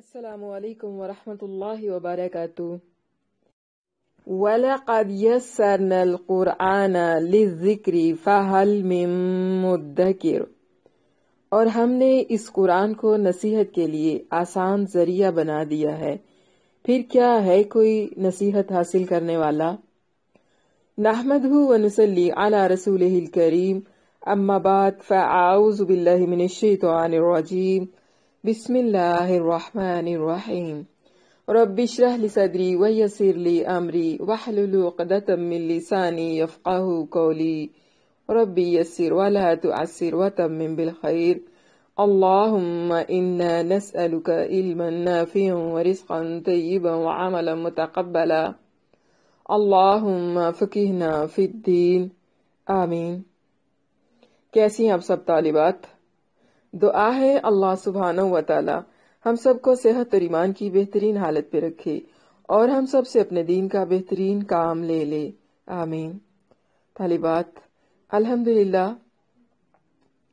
السلام علیکم ورحمۃ اللہ وبرکاتہ۔ وَلَقَدْ يَسَّرْنَا الْقُرْآنَ لِلذِّكْرِ فَهَلْ مِن مُّدَّكِرٍ، اور ہم نے اس قرآن کو نصیحت کے لیے آسان ذریعہ بنا دیا ہے، پھر کیا ہے کوئی نصیحت حاصل کرنے والا؟ نحمدہ ونصلی علی رسولہ الکریم، اما بعد فاعوذ باللہ من الشیطان الرجیم، بسم اللہ الرحمن الرحیم۔ رب اشرح لی صدری ویسر لی امری واحلل عقدۃ من لسانی یفقہوا قولی، رب یسر ولا تعسر وتمم بالخیر، اللہم انا نسألک علما نافعا ورزقا طیبا وعملا متقبلا، اللہم فقہنا فی الدین، آمین۔ کیسی ہیں آپ سب طالبات؟ دعا ہے اللہ سبحانہ و تعالی ہم سب کو صحت اور ایمان کی بہترین حالت پہ رکھے اور ہم سب سے اپنے دین کا بہترین کام لے لے، آمین۔ طالبات، الحمدللہ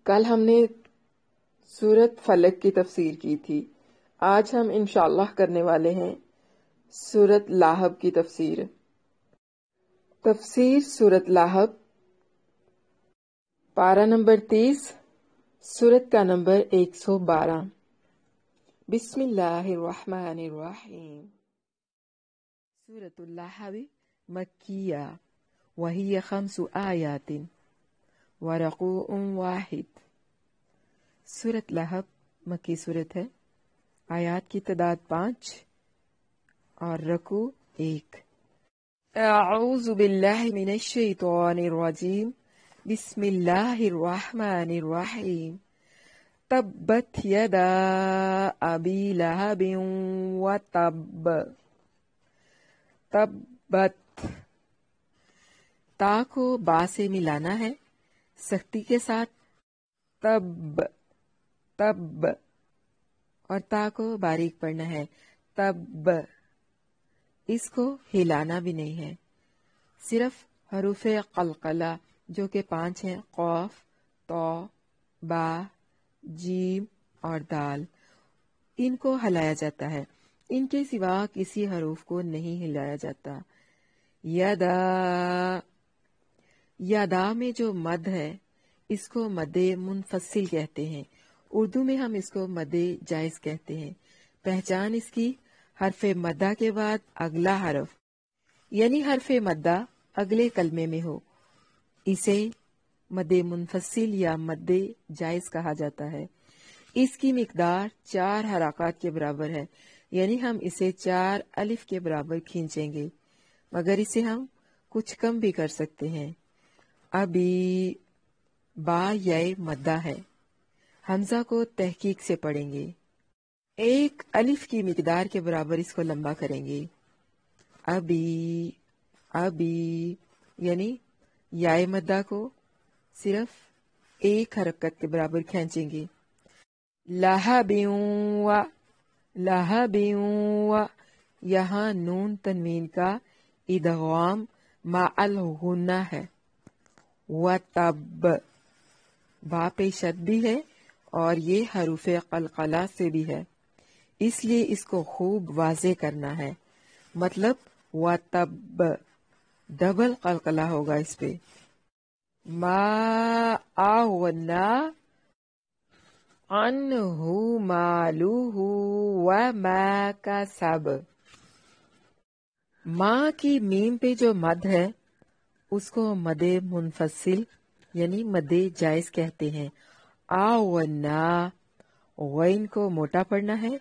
کل ہم نے سورت فلق کی تفسیر کی تھی، آج ہم انشاءاللہ کرنے والے ہیں سورت لاہب کی تفسیر۔ تفسیر سورت لاہب، پارہ نمبر 30، سورت کا نمبر 112۔ بسم اللہ الرحمن الرحیم۔ سورت اللاہب مکیہ وہی 5 آیات ورقوع واحد۔ سورت لاہب مکی سورت ہے، آیات کی تعداد 5 اور رکوع 1۔ اعوذ باللہ من الشیطان الرجیم، بسم اللہ الرحمن الرحیم۔ تبت یدا ابی لہب وتب۔ تبت، تا کو با سے ملانا ہے سختی کے ساتھ، تب تب، اور تا کو باریک پڑھنا ہے، تب، اس کو ہلانا بھی نہیں ہے، صرف حروف قلقلہ جو کہ 5 ہیں، قاف، طا، با، جیم اور دال، ان کو ہلایا جاتا ہے، ان کے سوا کسی حروف کو نہیں ہلایا جاتا۔ یدا، یدا میں جو مد ہے اس کو مد منفصل کہتے ہیں، اردو میں ہم اس کو مد جائز کہتے ہیں۔ پہچان اس کی حرف مدہ کے بعد اگلا حرف، یعنی حرف مدہ اگلے کلمے میں ہو، اسے مد منفصل یا مد جائز کہا جاتا ہے۔ اس کی مقدار 4 حرکات کے برابر ہے، یعنی ہم اسے 4 الف کے برابر کھینچیں گے، مگر اسے ہم کچھ کم بھی کر سکتے ہیں۔ ابھی با یائے مدہ ہے، حمزہ کو تحقیق سے پڑھیں گے، 1 الف کی مقدار کے برابر اس کو لمبا کریں گے۔ ابھی، ابھی، یعنی یائے مدہ کو صرف 1 حرکت کے برابر کھینچیں گے۔ لہبیوں، لہبیوں، یہاں نون تنوین کا ادغام مع الغنہ ہے۔ وتب، با پہ شد بھی ہے اور یہ حروف قلقلہ سے بھی ہے، اس لیے اس کو خوب واضح کرنا ہے، مطلب وتب، ڈبل قلقلہ ہوگا اس پہ۔ ما اغنا عنہ مالہ وما کسب۔ ماں کی میم پہ جو مد ہے اس کو مد منفصل یعنی مد جائز کہتے ہیں۔ اغنا، غین کو موٹا پڑھنا ہے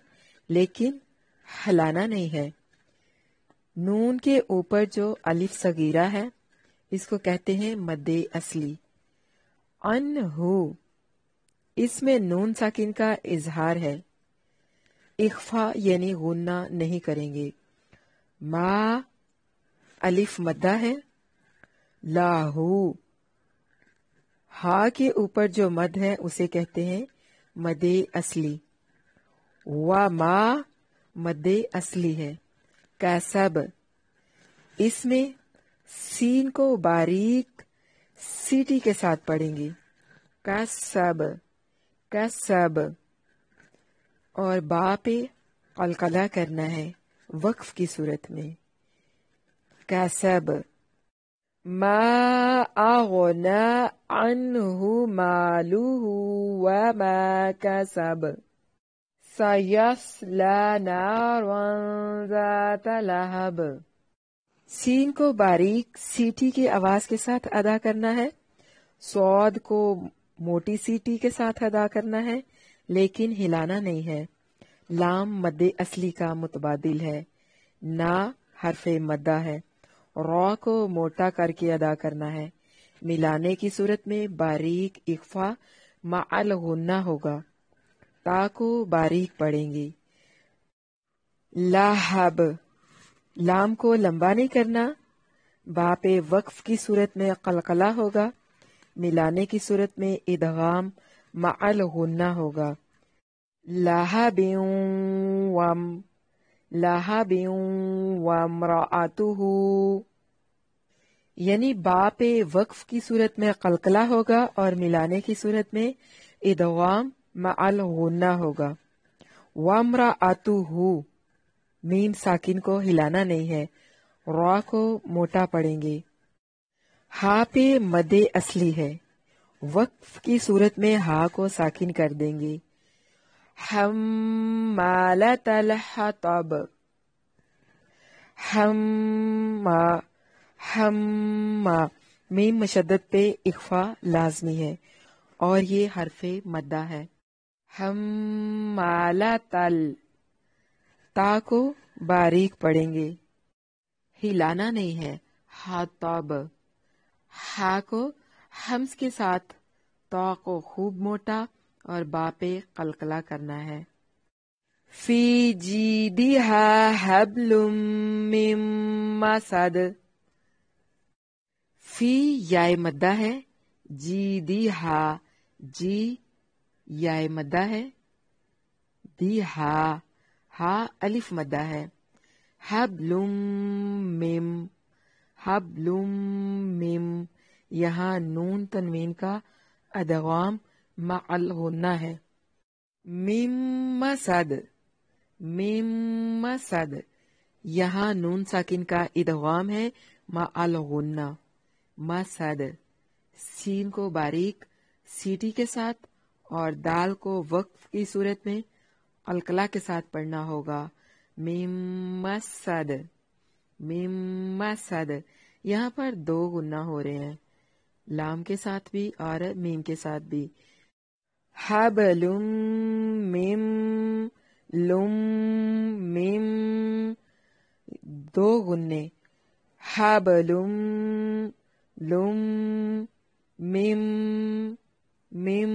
لیکن ہلانا نہیں ہے۔ نون کے اوپر جو الف صغیرہ ہے اس کو کہتے ہیں مد اصلی۔ انہو، اس میں نون ساکن کا اظہار ہے، اخفا یعنی غنہ نہیں کریں گے۔ ما، الف مدہ ہے، لاہو، ہا کے اوپر جو مد ہے اسے کہتے ہیں مد اصلی۔ وما، مد اصلی ہے۔ کسب، اس میں سین کو باریک سیٹی کے ساتھ پڑھیں گے، کسب، کسب، اور با پہ قلقلہ کرنا ہے وقف کی صورت میں. کسب ما اغنى عنه ماله وما كسب سيصلى نارا ذات لهب. سین کو باریک سیٹی کی آواز کے ساتھ ادا کرنا ہے، صاد کو موٹی سیٹی کے ساتھ ادا کرنا ہے لیکن ہلانا نہیں ہے. لام مد اصلی کا متبادل ہے، نا حرف مدہ ہے. را کو موٹا کر کے ادا کرنا ہے. ملانے کی صورت میں باریک اخفا مع الغنہ ہوگا. تا کو باریک پڑھیں گے. لہب لام کو لمبا نہیں کرنا. با پہ وقف کی صورت میں قلقلہ ہوگا. ملانے کی صورت میں ادغام مع الغنہ ہوگا. لہب وم لہب وامرأتہ، یعنی با پہ وقف کی صورت میں قلقلہ ہوگا اور ملانے کی صورت میں ادغام مع الغنہ ہوگا. وامرأتہ میم ساکن کو ہلانا نہیں ہے، را کو موٹا پڑھیں گے. ہا پہ مد اصلی ہے، وقف کی صورت میں ہا کو ساکن کر دیں گے. حمالۃ الحطب ہما میم مشدد پہ اخفا لازمی ہے اور یہ حرف مدہ ہے. حمالۃ تا کو باریک پڑھیں گے، ہلانا نہیں ہے. حطب ہا کو حمز کے ساتھ تا کو خوب موٹا اور با پہ قلقلہ کرنا ہے. فی جیدہا حبل من مسد، فی یائے مدہ ہے، جیدہا جی یائے مدہ ہے، دیہا ہا الف مدہ ہے. حبل مم یہاں نون تنوین کا ادغام مع الغنہ ہے. مم مسد یہاں نون ساکن کا ادغام ہے مع الغنہ. مسد سین کو باریک سیٹی کے ساتھ اور دال کو وقف کی صورت میں قلقلہ کے ساتھ پڑھنا ہوگا. مم مسد یہاں پر دو غنہ ہو رہے ہیں، لام کے ساتھ بھی اور میم کے ساتھ بھی. حبل مم دو غنے. حبل مم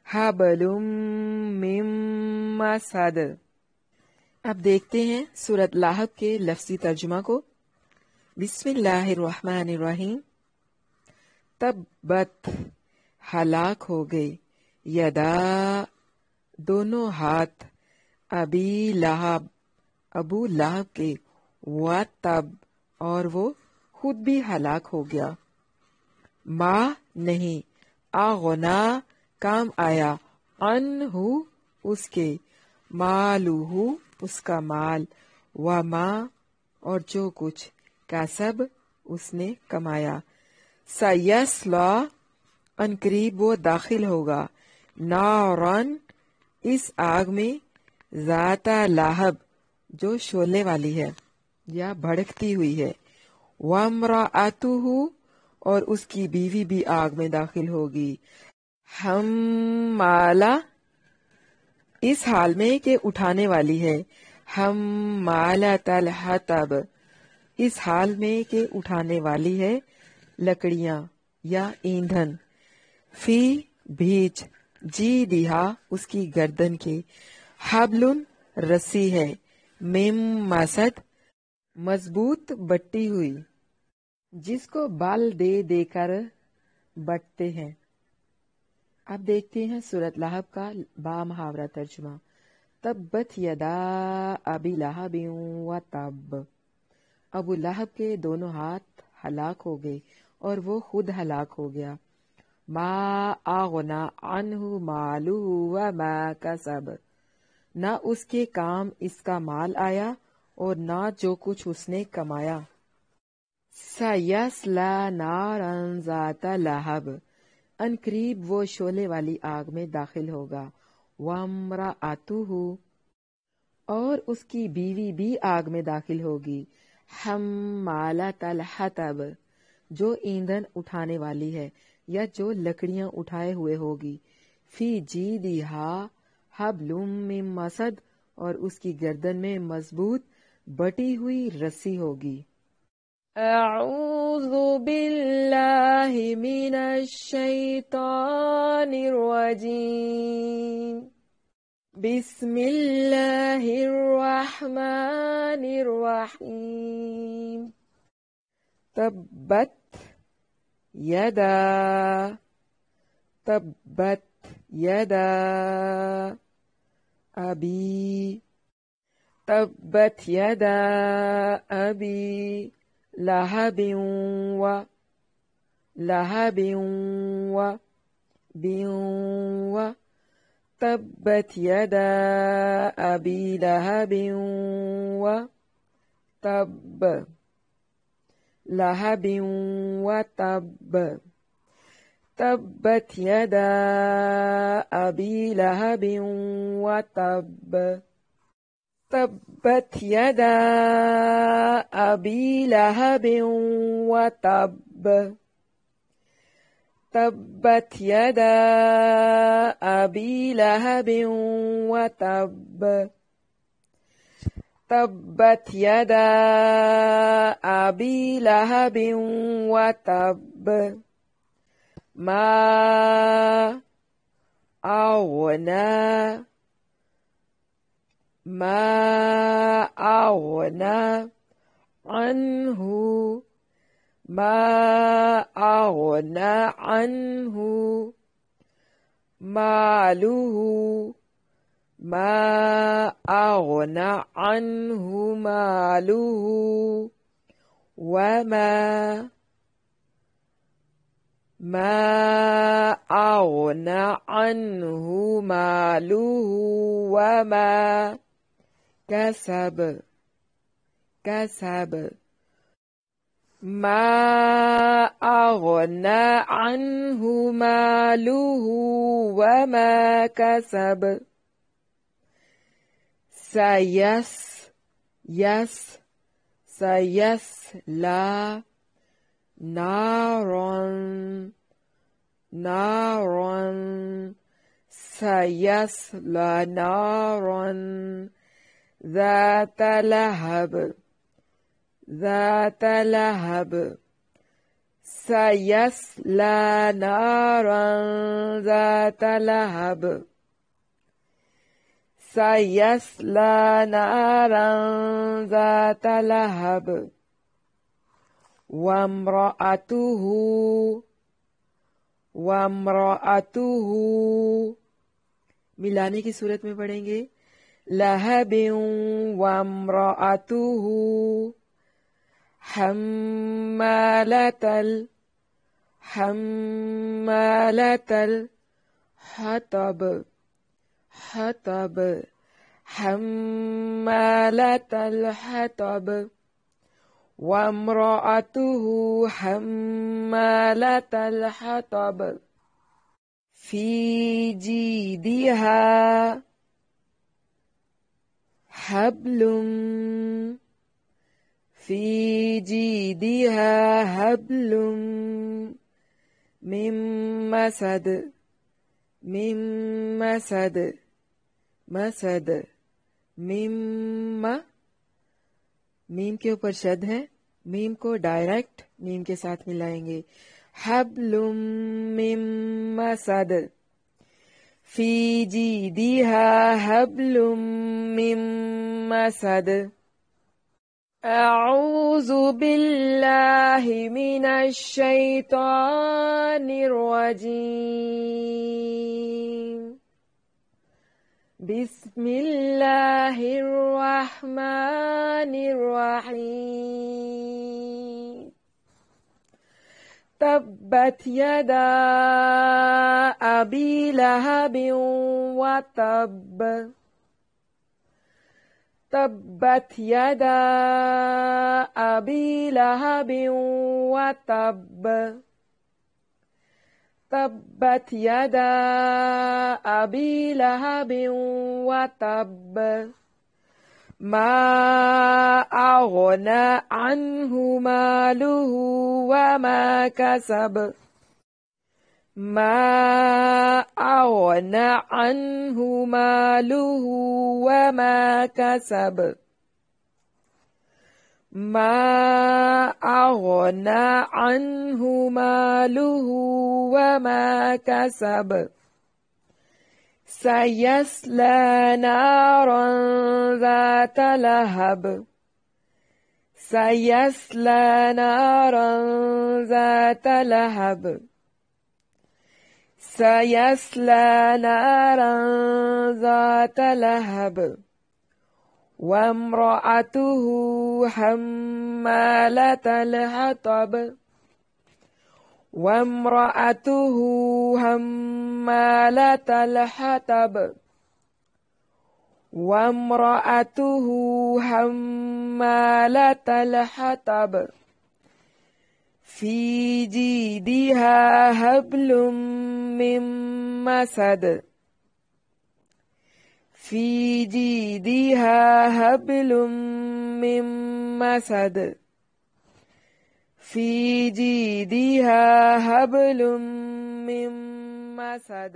حبل من مسد. اب دیکھتے ہیں سورۃ لہب کے لفظی ترجمہ کو. بسم اللہ الرحمن الرحیم. تبت ہلاک ہو گئے، یدا دونوں ہاتھ، ابی لہب ابو لہب کے، و تب اور وہ خود بھی ہلاک ہو گیا. ما نہیں، اغنا کام آیا، عنہ اس کے، مالہ اس کا مال، وما اور جو کچھ، کسب اس نے کمایا. سیصلی عنقریب وہ داخل ہوگا، نارن اس آگ میں، ذات لہب جو شعلے والی ہے یا بھڑکتی ہوئی ہے. وامرأتہ اور اس کی بیوی بھی آگ میں داخل ہوگی. حمالہ اس حال میں کہ اٹھانے والی ہے، حمالۃ الحطب اس حال میں کہ اٹھانے والی ہے لکڑیاں یا ایندھن. فی بھیج، جی دہا اس کی گردن کے، حبل رسی ہے، مم مسد مضبوط بٹی ہوئی، جس کو بال دے دے کر بٹتے ہیں. اب دیکھتے ہیں سورۃ لہب کا با محاورہ ترجمہ. تبت یدا ابی لہب و تب، ابو لہب کے دونوں ہاتھ ہلاک ہو گئے اور وہ خود ہلاک ہو گیا. ما اغنا عنہ مالہ وما کسب، نہ اس کے کام اس کا مال آیا اور نہ جو کچھ اس نے کمایا۔ سَيَصْلَىٰ نَارًا ذَاتَ لَهَبٍ، ان قریب وہ شعلے والی آگ میں داخل ہوگا۔ وَامْرَأَتُهُ، اور اس کی بیوی بھی آگ میں داخل ہوگی۔ حَمَّالَةَ الْحَطَبِ، جو ایندھن اٹھانے والی ہے یا جو لکڑیاں اٹھائے ہوئے ہوگی۔ فی جیدہا حبل من مسد، اور اس کی گردن میں مضبوط بٹی ہوئی رسی ہوگی۔ اعوذ باللہ من الشیطان الرجیم، بسم اللہ الرحمن الرحیم۔ تبت یدا، تبت یدا ابی، تبت یدا ابی لہب و لہب و و، تبت یدا ابی لہب و تب، لہب و تب، تبت یدا ابی لہب و تب، تبت یدا ابی لہب و تب، تبت یدا ابی لہب و تب، تبت یدا ابی لہب و تب، ما اغنی، ما اغنی عنہ، ما اغنی عنہ مالہ، ما اغنی عنہ مالہ وما، ما اغنی عنہ مالہ وما کسب، کسب، ما اغنی عنہ مالہ وما کسب، سیس، یس، سیصلی نارن، نارن، سیصلی نارن ذات لہب، ذات لہب، سیصلی نارن ذات لہب، سیصلی نارن ذات لہب، وامرأتہ، وامرأتہ، ملانے کی صورت میں پڑھیں گے، لہب وامرأتہ حمالۃ حمالۃ الحطب، حطب، حمالۃ الحطب، وامرأتہ حمالۃ الحطب، فی جیدہا حبل، فی جیدہا حبل من مسد، من مسد، مسد، میم کے اوپر شد ہے، میم کو ڈائریکٹ میم کے ساتھ ملائیں گے، حبل من مسد، فی جیدہا حبل من مسد۔ اعوذ باللہ من الشیطان الرجیم، بسم اللہ الرحمن الرحیم۔ تبت یدا ابی لہب و تب، تبت يدا أبي لهب وتب تبت يدا أبي لهب وتب ما أغنى عنه ماله وما كسب ما أغنى عنه ماله وما كسب ما أغنى عنه ماله وما كسب سيصلى نارا ذات لهب سيصلى نارا ذات لهب سيصلى نارا ذات لهب وامرأته حمالة الحطب وامرأته حمالة الحطب وامرأته حمالة الحطب في جيدها حبل من مسد في جيدها حبل من مسد في جيدها حبل من مسد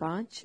5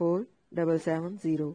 4770।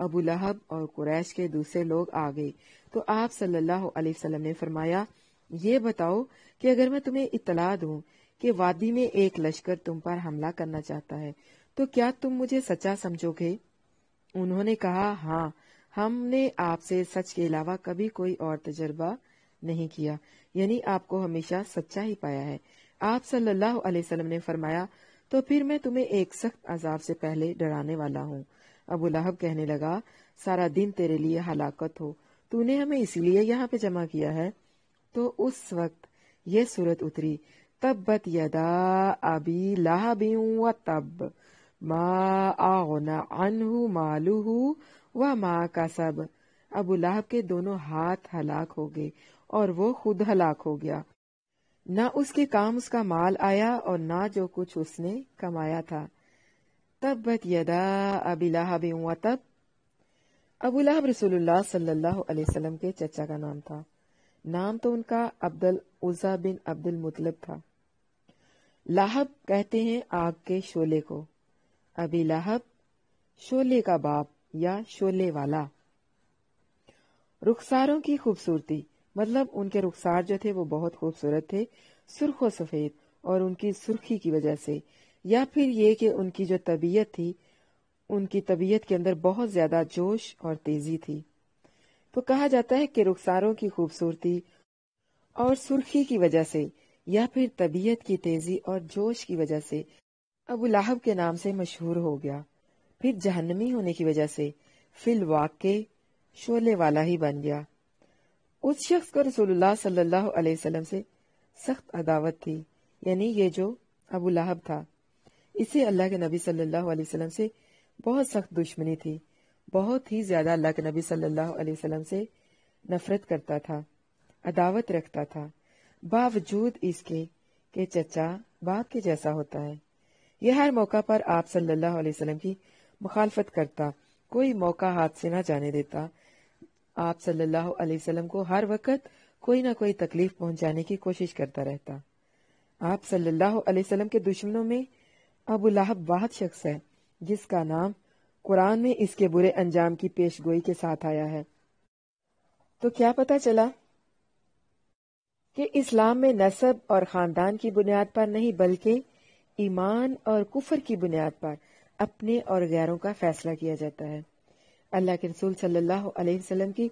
ابو لہب اور قریش کے دوسرے لوگ آ گئے تو آپ صلی اللہ علیہ وسلم نے فرمایا، یہ بتاؤ کہ اگر میں تمہیں اطلاع دوں کہ وادی میں ایک لشکر تم پر حملہ کرنا چاہتا ہے تو کیا تم مجھے سچا سمجھو گے؟ انہوں نے کہا، ہاں، ہم نے آپ سے سچ کے علاوہ کبھی کوئی اور تجربہ نہیں کیا، یعنی آپ کو ہمیشہ سچا ہی پایا ہے۔ آپ صلی اللہ علیہ وسلم نے فرمایا، تو پھر میں تمہیں ایک سخت عذاب سے پہلے ڈرانے والا ہوں۔ ابو لہب کہنے لگا، سارا دن تیرے لیے ہلاکت ہو، تو نے ہمیں اسی لیے یہاں پہ جمع کیا ہے۔ تو اس وقت یہ سورت اتری، تبت یدا ابی لہب وتب ما اغنی عنہ مالہ وما کسب۔ ابو لہب کے دونوں ہاتھ ہلاک ہو گئے اور وہ خود ہلاک ہو گیا، نہ اس کے کام اس کا مال آیا اور نہ جو کچھ اس نے کمایا تھا۔ تبت یدا ابی لہب وتب۔ ابو لہب رسول اللہ صلی اللہ علیہ وسلم کے چچا کا نام تھا، نام تو ان کا عبد العزیٰ بن عبد المطلب تھا۔ لہب کہتے ہیں آگ کے شعلے کو، ابی لہب شعلے کا باپ یا شعلے والا۔ رخساروں کی خوبصورتی، مطلب ان کے رخسار جو تھے وہ بہت خوبصورت تھے، سرخ و سفید، اور ان کی سرخی کی وجہ سے، یا پھر یہ کہ ان کی جو طبیعت تھی، ان کی طبیعت کے اندر بہت زیادہ جوش اور تیزی تھی۔ تو کہا جاتا ہے کہ رخساروں کی خوبصورتی اور سرخی کی وجہ سے، یا پھر طبیعت کی تیزی اور جوش کی وجہ سے ابو لہب کے نام سے مشہور ہو گیا۔ پھر جہنمی ہونے کی وجہ سے فی الواقع شعلے والا ہی بن گیا۔ اس شخص کو رسول اللہ صلی اللہ علیہ وسلم سے سخت عداوت تھی، یعنی یہ جو ابو لہب تھا، اسے اللہ کے نبی صلی اللہ علیہ وسلم سے بہت سخت دشمنی تھی، بہت ہی زیادہ اللہ کے نبی صلی اللہ علیہ وسلم سے نفرت کرتا تھا، عداوت رکھتا تھا، باوجود اس کے کہ چچا باپ کے جیسا ہوتا ہے۔ یہ ہر موقع پر آپ صلی اللہ علیہ وسلم کی مخالفت کرتا، کوئی موقع ہاتھ سے نہ جانے دیتا۔ آپ صلی اللہ علیہ وسلم کو ہر وقت کوئی نہ کوئی تکلیف پہنچانے کی کوشش کرتا رہتا۔ آپ صلی اللہ علیہ وسلم کے دشمنوں میں ابو لہب واحد شخص ہے جس کا نام قرآن میں اس کے برے انجام کی پیش گوئی کے ساتھ آیا ہے۔ تو کیا پتہ چلا کہ اسلام میں نسب اور خاندان کی بنیاد پر نہیں بلکہ ایمان اور کفر کی بنیاد پر اپنے اور غیروں کا فیصلہ کیا جاتا ہے۔ اللہ کے رسول صلی اللہ علیہ وسلم کی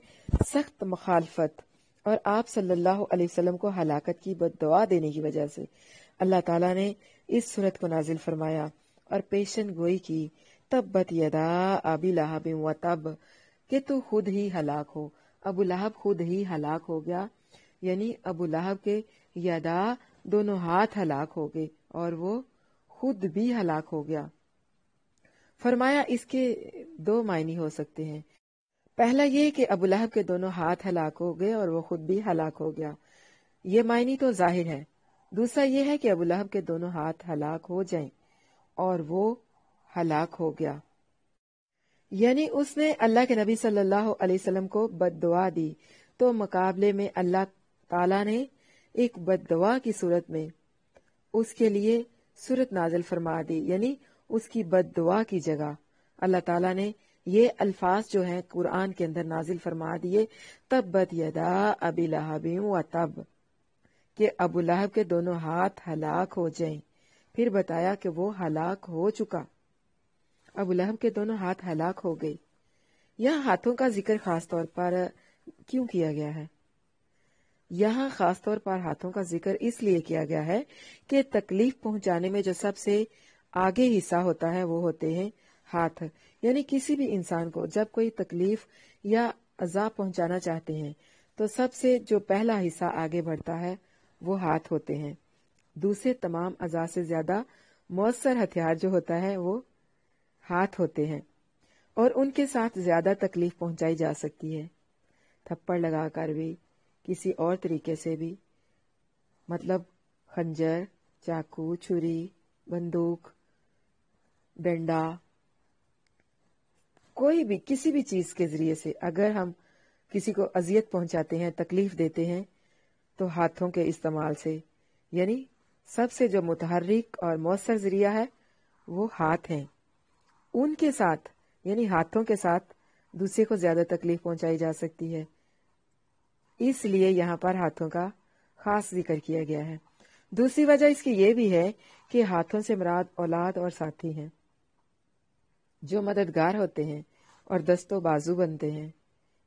سخت مخالفت اور آپ صلی اللہ علیہ وسلم کو ہلاکت کی بد دعا دینے کی وجہ سے اللہ تعالیٰ نے اس سورت کو نازل فرمایا اور پیشن گوئی کی، تبت یدا ابی لہب وتب، کہ تو خود ہی ہلاک ہو۔ ابو لہب خود ہی ہلاک ہو گیا، یعنی ابو لہب کے یدا دونوں ہاتھ ہلاک ہو گئے اور وہ خود بھی ہلاک ہو گیا۔ فرمایا اس کے دو معنی ہو سکتے ہیں۔ پہلا یہ کہ ابو لہب کے دونوں ہاتھ ہلاک ہو گئے اور وہ خود بھی ہلاک ہو گیا، یہ معنی تو ظاہر ہے۔ دوسرا یہ ہے کہ ابو لہب کے دونوں ہاتھ ہلاک ہو جائیں اور وہ ہلاک ہو گیا، یعنی اس نے اللہ کے نبی صلی اللہ علیہ وسلم کو بد دعا دی، تو مقابلے میں اللہ تعالیٰ نے ایک بد دعا کی صورت میں اس کے لیے سورت نازل فرما دی، یعنی اس کی بد دعا کی جگہ اللہ تعالیٰ نے یہ الفاظ جو ہیں قرآن کے اندر نازل فرما دیے، تبت یدا ابی لہب وتب، کہ ابو لہب کے دونوں ہاتھ ہلاک ہو جائیں۔ پھر بتایا کہ وہ ہلاک ہو چکا، ابو لہب کے دونوں ہاتھ ہلاک ہو گئے۔ یہاں ہاتھوں کا ذکر خاص طور پر کیوں کیا گیا ہے؟ یہاں خاص طور پر ہاتھوں کا ذکر اس لیے کیا گیا ہے کہ تکلیف پہنچانے میں جو سب سے آگے حصہ ہوتا ہے وہ ہوتے ہیں ہاتھ، یعنی کسی بھی انسان کو جب کوئی تکلیف یا عذاب پہنچانا چاہتے ہیں تو سب سے جو پہلا حصہ آگے بڑھتا ہے وہ ہاتھ ہوتے ہیں۔ دوسرے تمام اعضاء سے زیادہ مؤثر ہتھیار جو ہوتا ہے وہ ہاتھ ہوتے ہیں، اور ان کے ساتھ زیادہ تکلیف پہنچائی جا سکتی ہے، تھپڑ لگا کر بھی، کسی اور طریقے سے بھی، مطلب خنجر، چاقو، چھری، بندوق، ڈنڈا، کوئی بھی کسی بھی چیز کے ذریعے سے اگر ہم کسی کو اذیت پہنچاتے ہیں، تکلیف دیتے ہیں تو ہاتھوں کے استعمال سے، یعنی سب سے جو متحرک اور مؤثر ذریعہ ہے وہ ہاتھ ہیں۔ ان کے ساتھ یعنی ہاتھوں کے ساتھ دوسرے کو زیادہ تکلیف پہنچائی جا سکتی ہے، اس لیے یہاں پر ہاتھوں کا خاص ذکر کیا گیا ہے۔ دوسری وجہ اس کی یہ بھی ہے کہ ہاتھوں سے مراد اولاد اور ساتھی ہیں جو مددگار ہوتے ہیں اور دست و بازو بنتے ہیں۔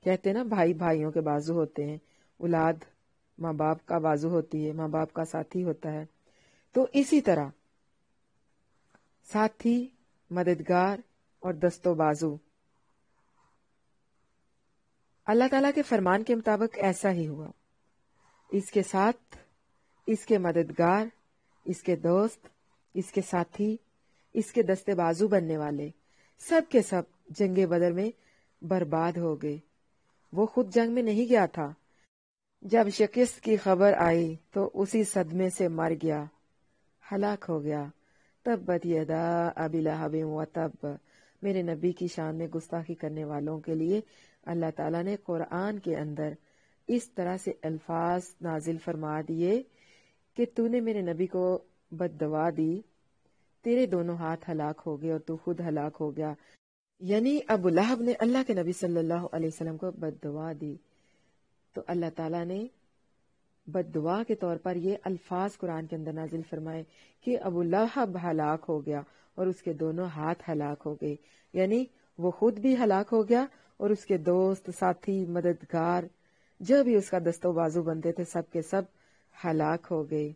کہتے ہیں نا بھائی بھائیوں کے بازو ہوتے ہیں، اولاد ماں باپ کا بازو ہوتی ہے، ماں باپ کا ساتھی ہوتا ہے۔ تو اسی طرح ساتھی، مددگار اور دست و بازو اللہ تعالیٰ کے فرمان کے مطابق ایسا ہی ہوا۔ اس کے ساتھ، اس کے مددگار، اس کے دوست، اس کے ساتھی، اس کے دست بازو بننے والے سب کے سب جنگ بدر میں برباد ہو گئے۔ وہ خود جنگ میں نہیں گیا تھا، جب شکست کی خبر آئی تو اسی صدمے سے مر گیا، ہلاک ہو گیا۔ تبت یدا ابی لہب وتب، میرے نبی کی شان میں گستاخی کرنے والوں کے لیے اللہ تعالیٰ نے قرآن کے اندر اس طرح سے الفاظ نازل فرما دیے کہ تو نے میرے نبی کو بد دعا دی، تیرے دونوں ہاتھ ہلاک ہو گئے اور تو خود ہلاک ہو گیا۔ یعنی ابو لہب نے اللہ کے نبی صلی اللہ علیہ وسلم کو بد دعا دی، تو اللہ تعالیٰ نے بد دعا کے طور پر یہ الفاظ قرآن کے اندر نازل فرمائے کہ ابو لہب ہلاک ہو گیا اور اس کے دونوں ہاتھ ہلاک ہو گئے، یعنی وہ خود بھی ہلاک ہو گیا اور اس کے دوست، ساتھی، مددگار جو بھی اس کا دست و بازو بنتے تھے سب کے سب ہلاک ہو گئے۔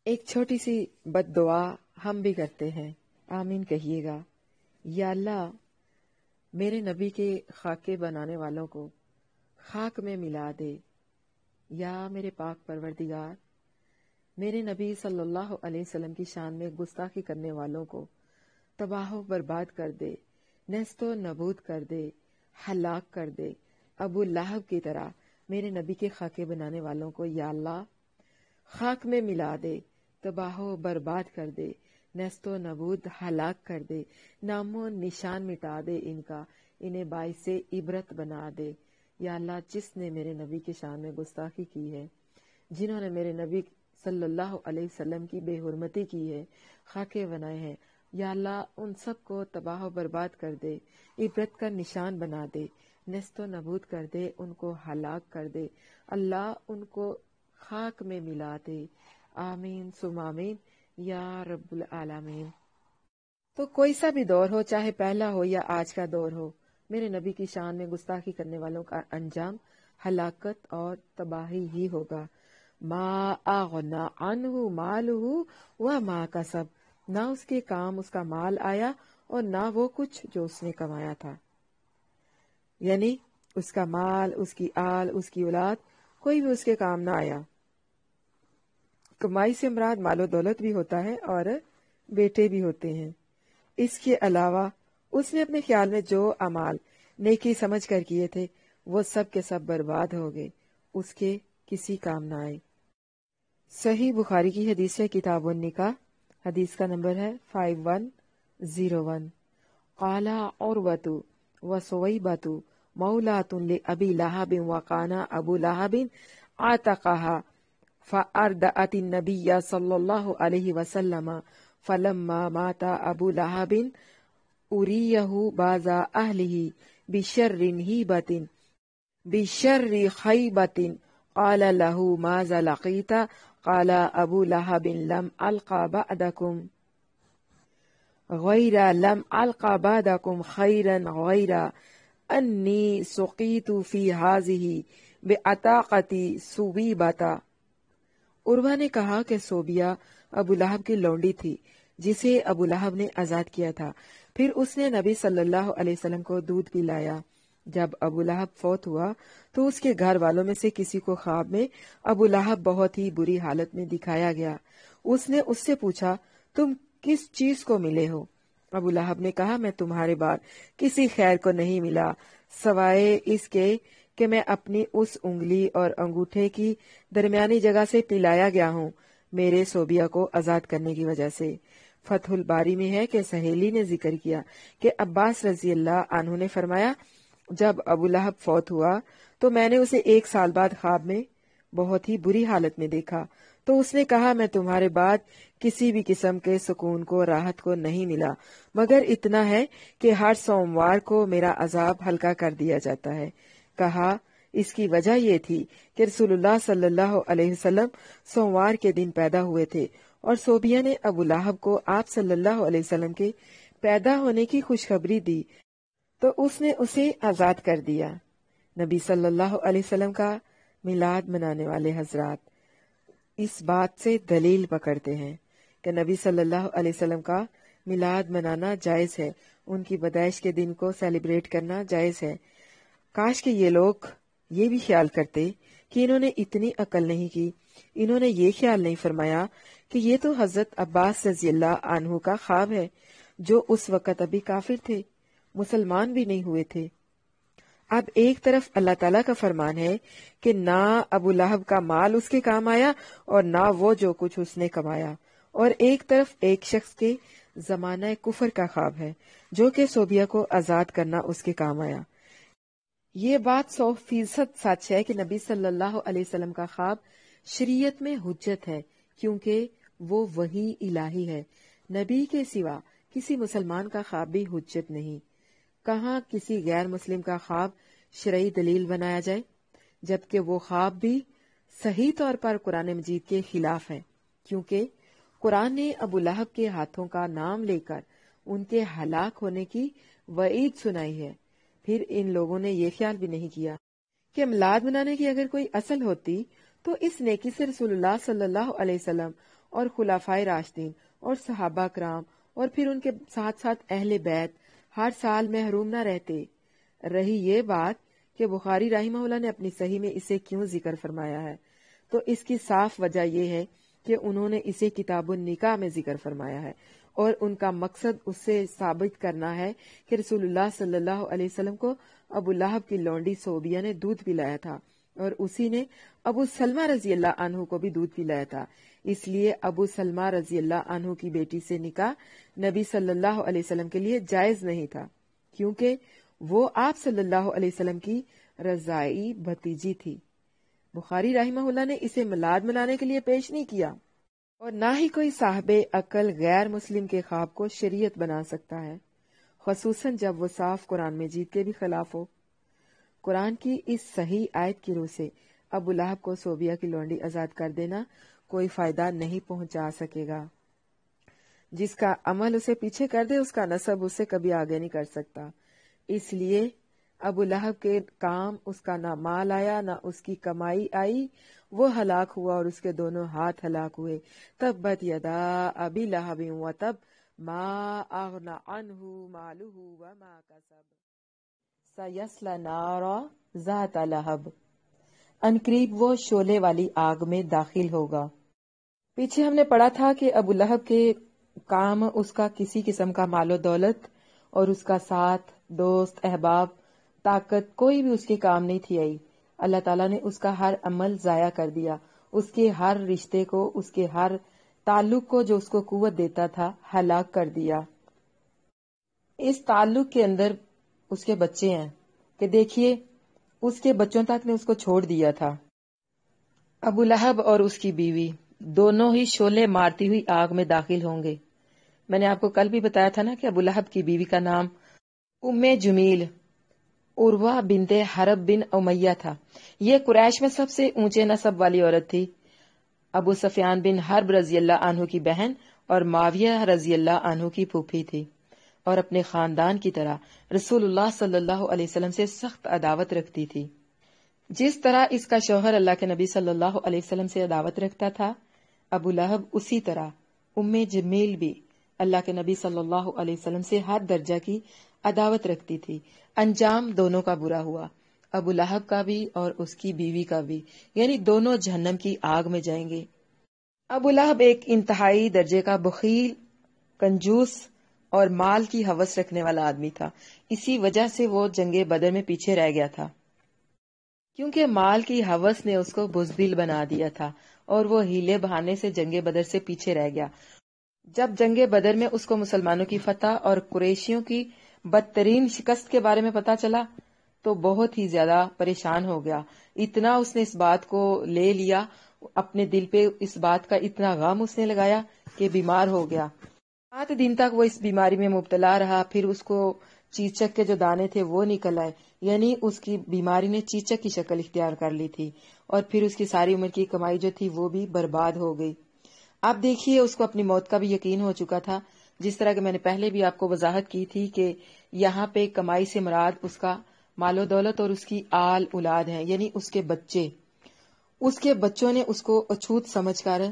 ایک چھوٹی سی بد دعا ہم بھی کرتے ہیں، آمین کہیے گا۔ یا اللہ، میرے نبی کے خاکے بنانے والوں کو خاک میں ملا دے، یا میرے پاک پروردگار، میرے نبی صلی اللہ علیہ وسلم کی شان میں گستاخی کرنے والوں کو تباہ و برباد کر دے، نیست و نابود کر دے، ہلاک کر دے۔ ابو لہب کی طرح میرے نبی کے خاکے بنانے والوں کو یا اللہ خاک میں ملا دے، تباہ و برباد کر دے، نیست و نابود ہلاک کر دے، نام و نشان مٹا دے ان کا، انہیں باعث عبرت بنا دے۔ یا اللہ، جس نے میرے نبی کی شان میں گستاخی کی ہے، جنہوں نے میرے نبی صلی اللہ علیہ وسلم کی بے حرمتی کی ہے، خاکے بنائے ہیں، یا اللہ ان سب کو تباہ و برباد کر دے، عبرت کا نشان بنا دے، نیست و نابود کر دے، ان کو ہلاک کر دے، اللہ ان کو خاک میں ملا دے۔ آمین ثم آمین یا رب العالمین۔ تو کوئی سا بھی دور ہو، چاہے پہلا ہو یا آج کا دور ہو، میرے نبی کی شان میں گستاخی کرنے والوں کا انجام ہلاکت اور تباہی ہی ہوگا۔ ما اغنا عنہ مالہ وما کسب، نہ اس کے کام اس کا مال آیا اور نہ وہ کچھ جو اس نے کمایا تھا۔ یعنی اس کا مال، اس کی آل، اس کی اولاد، کوئی بھی اس کے کام نہ آیا۔ کمائی سے مراد مال و دولت بھی ہوتا ہے اور بیٹے بھی ہوتے ہیں۔ اس کے علاوہ اس نے اپنے خیال میں جو اعمال نیکی سمجھ کر کیے تھے وہ سب کے سب برباد ہو گئے، اس کے کسی کام نہ آئے۔ صحیح بخاری کی حدیث ہے، کتاب النکاح، حدیث کا نمبر ہے 5101۔ قال عروۃ وسویبۃ مولات لأبی لہب وکان ابو لہب عتقها فأردأت النبی صلی اللہ علیہ وسلم فلما مات ابو لہب اریہ بعض اہلہ بشر ہیبۃ بشر خیبۃ قال له ماذا لقیت قال ابو لہب لم الق بعدکم خیرا غیر انی سقیت فی ہذہ بعتاقۃ سویبۃ۔ عروہ نے کہا کہ صوبیہ ابو لہب کی لونڈی تھی جسے ابو لہب نے آزاد کیا تھا، پھر اس نے نبی صلی اللہ علیہ وسلم کو دودھ پلایا۔ جب ابو لہب فوت ہوا تو اس کے گھر والوں میں سے کسی کو خواب میں ابو لہب بہت ہی بری حالت میں دکھایا گیا۔ اس نے اس سے پوچھا، تم کس چیز کو ملے ہو؟ ابو لہب نے کہا، میں تمہارے بعد کسی خیر کو نہیں ملا سوائے اس کے کہ میں اپنی اس انگلی اور انگوٹھے کی درمیانی جگہ سے پلایا گیا ہوں، میرے صوبیہ کو آزاد کرنے کی وجہ سے۔ فتح الباری میں ہے کہ سہیلی نے ذکر کیا کہ عباس رضی اللہ عنہ نے فرمایا، جب ابو لہب فوت ہوا تو میں نے اسے 1 سال بعد خواب میں بہت ہی بری حالت میں دیکھا، تو اس نے کہا میں تمہارے بعد کسی بھی قسم کے سکون کو راحت کو نہیں ملا مگر اتنا ہے کہ ہر سوموار کو میرا عذاب ہلکا کر دیا جاتا ہے۔ کہا اس کی وجہ یہ تھی کہ رسول اللہ صلی اللہ علیہ وسلم سوموار کے دن پیدا ہوئے تھے اور صوبیہ نے ابو لہب کو آپ صلی اللہ علیہ وسلم کے پیدا ہونے کی خوشخبری دی تو اس نے اسے آزاد کر دیا۔ نبی صلی اللہ علیہ وسلم کا میلاد منانے والے حضرات اس بات سے دلیل پکڑتے ہیں کہ نبی صلی اللہ علیہ وسلم کا میلاد منانا جائز ہے، ان کی پیدائش کے دن کو سیلیبریٹ کرنا جائز ہے۔ کاش کہ یہ لوگ یہ بھی خیال کرتے کہ انہوں نے اتنی عقل نہیں کی، انہوں نے یہ خیال نہیں فرمایا کہ یہ تو حضرت عباس رضی اللہ عنہ کا خواب ہے جو اس وقت ابھی کافر تھے، مسلمان بھی نہیں ہوئے تھے۔ اب ایک طرف اللہ تعالیٰ کا فرمان ہے کہ نہ ابو لہب کا مال اس کے کام آیا اور نہ وہ جو کچھ اس نے کمایا، اور ایک طرف ایک شخص کے زمانہ کفر کا خواب ہے جو کہ صوبیہ کو آزاد کرنا اس کے کام آیا۔ یہ بات 100% سچ ہے کہ نبی صلی اللہ علیہ وسلم کا خواب شریعت میں حجت ہے کیونکہ وہ وحی الہی ہے۔ نبی کے سوا کسی مسلمان کا خواب بھی حجت نہیں۔ کہاں کسی غیر مسلم کا خواب شرعی دلیل بنایا جائے جبکہ وہ خواب بھی صحیح طور پر قرآن مجید کے خلاف ہے، کیونکہ قرآن نے ابو لہب کے ہاتھوں کا نام لے کر ان کے ہلاک ہونے کی وعید سنائی ہے۔ پھر ان لوگوں نے یہ خیال بھی نہیں کیا کہ میلاد منانے کی اگر کوئی اصل ہوتی تو اس نیکی سے رسول اللہ صلی اللہ علیہ وسلم اور خلفائے راشدین اور صحابہ کرام اور پھر ان کے ساتھ ساتھ اہل بیت ہر سال محروم نہ رہتے۔ رہی یہ بات کہ بخاری رحمہ اللہ نے اپنی صحیح میں اسے کیوں ذکر فرمایا ہے، تو اس کی صاف وجہ یہ ہے کہ انہوں نے اسے کتاب النکاح میں ذکر فرمایا ہے اور ان کا مقصد اس سے ثابت کرنا ہے کہ رسول اللہ صلی اللہ علیہ وسلم کو ابو لہب کی لونڈی صوبیہ نے دودھ پلایا تھا اور اسی نے ابو سلمہ رضی اللہ عنہ کو بھی دودھ پلایا تھا، اس لیے ابو سلمہ رضی اللہ عنہ کی بیٹی سے نکاح نبی صلی اللہ علیہ وسلم کے لیے جائز نہیں تھا کیونکہ وہ آپ صلی اللہ علیہ وسلم کی رضائی بھتیجی تھی۔ بخاری رحمہ اللہ نے اسے میلاد منانے کے لیے پیش نہیں کیا اور نہ ہی کوئی صاحب عقل غیر مسلم کے خواب کو شریعت بنا سکتا ہے، خصوصاً جب وہ صاف قرآن مجید کے بھی خلاف ہو۔ قرآن کی اس صحیح آیت کی روح سے ابو لہب کو صوبیہ کی لونڈی آزاد کر دینا کوئی فائدہ نہیں پہنچا سکے گا۔ جس کا عمل اسے پیچھے کر دے اس کا نسب اسے کبھی آگے نہیں کر سکتا۔ اس لیے ابو لہب کے کام اس کا نہ مال آیا نہ اس کی کمائی آئی، وہ ہلاک ہوا اور اس کے دونوں ہاتھ ہلاک ہوئے۔ تبت یدا ابی لہب وتب ما اغنی عنہ مالہ وما کسب سیصلی نارا ذات لہب، عنقریب وہ شعلے والی آگ میں داخل ہوگا۔ پیچھے ہم نے پڑھا تھا کہ ابو لہب کے کام اس کا کسی قسم کا مال و دولت اور اس کا ساتھ، دوست، احباب، طاقت کوئی بھی اس کے کام نہیں تھی آئی۔ اللہ تعالیٰ نے اس کا ہر عمل ضائع کر دیا، اس کے ہر رشتے کو، اس کے ہر تعلق کو جو اس کو قوت دیتا تھا ہلاک کر دیا۔ اس تعلق کے اندر اس کے بچے ہیں کہ دیکھیے اس کے بچوں تک نے اس کو چھوڑ دیا تھا۔ ابو لہب اور اس کی بیوی دونوں ہی شعلے مارتی ہوئی آگ میں داخل ہوں گے۔ میں نے آپ کو کل بھی بتایا تھا نا کہ ابو لہب کی بیوی کا نام ام جمیل عروہ بنت حرب بن امیہ تھا۔ یہ قریش میں سب سے اونچے نسب والی عورت تھی۔ ابو سفیان بن حرب رضی اللہ عنہ کی بہن اور معاویہ رضی اللہ عنہ کی پھوپھی تھی اور اپنے خاندان کی طرح رسول اللہ صلی اللہ علیہ وسلم سے سخت عداوت رکھتی تھی۔ جس طرح اس کا شوہر اللہ کے نبی صلی اللہ علیہ وسلم سے عداوت رکھتا تھا، ابو لہب اسی طرح ام جمیل بھی اللہ کے نبی صلی اللہ علیہ وسلم سے ہر درجہ کی عداوت رکھتی تھی۔ انجام دونوں کا برا ہوا، ابو لہب کا بھی اور اس کی بیوی کا بھی، یعنی دونوں جہنم کی آگ میں جائیں گے۔ ابو لہب ایک انتہائی درجے کا بخیل، کنجوس اور مال کی ہوس رکھنے والا آدمی تھا۔ اسی وجہ سے وہ جنگ بدر میں پیچھے رہ گیا تھا، کیونکہ مال کی ہوس نے اس کو بزدل بنا دیا تھا اور وہ ہیلے بہانے سے جنگ بدر سے پیچھے رہ گیا۔ جب جنگ بدر میں اس کو مسلمانوں کی فتح اور قریشیوں کی بدترین شکست کے بارے میں پتا چلا تو بہت ہی زیادہ پریشان ہو گیا۔ اتنا اس نے اس بات کو لے لیا اپنے دل پہ اس بات کا اتنا غم اس نے لگایا کہ بیمار ہو گیا. 7 دن تک وہ اس بیماری میں مبتلا رہا. پھر اس کو چیچک کے جو دانے تھے وہ نکل آئے، یعنی اس کی بیماری نے چیچک کی شکل اختیار کر لی تھی، اور پھر اس کی ساری عمر کی کمائی جو تھی وہ بھی برباد ہو گئی. اب دیکھیے اس کو اپنی موت کا بھی یقین ہو چکا تھا، جس طرح کہ میں نے پہلے بھی آپ کو وضاحت کی تھی کہ یہاں پہ کمائی سے مراد اس کا مال و دولت اور اس کی آل اولاد ہیں، یعنی اس کے بچے. اس کے بچوں نے اس کو اچھوت سمجھ کر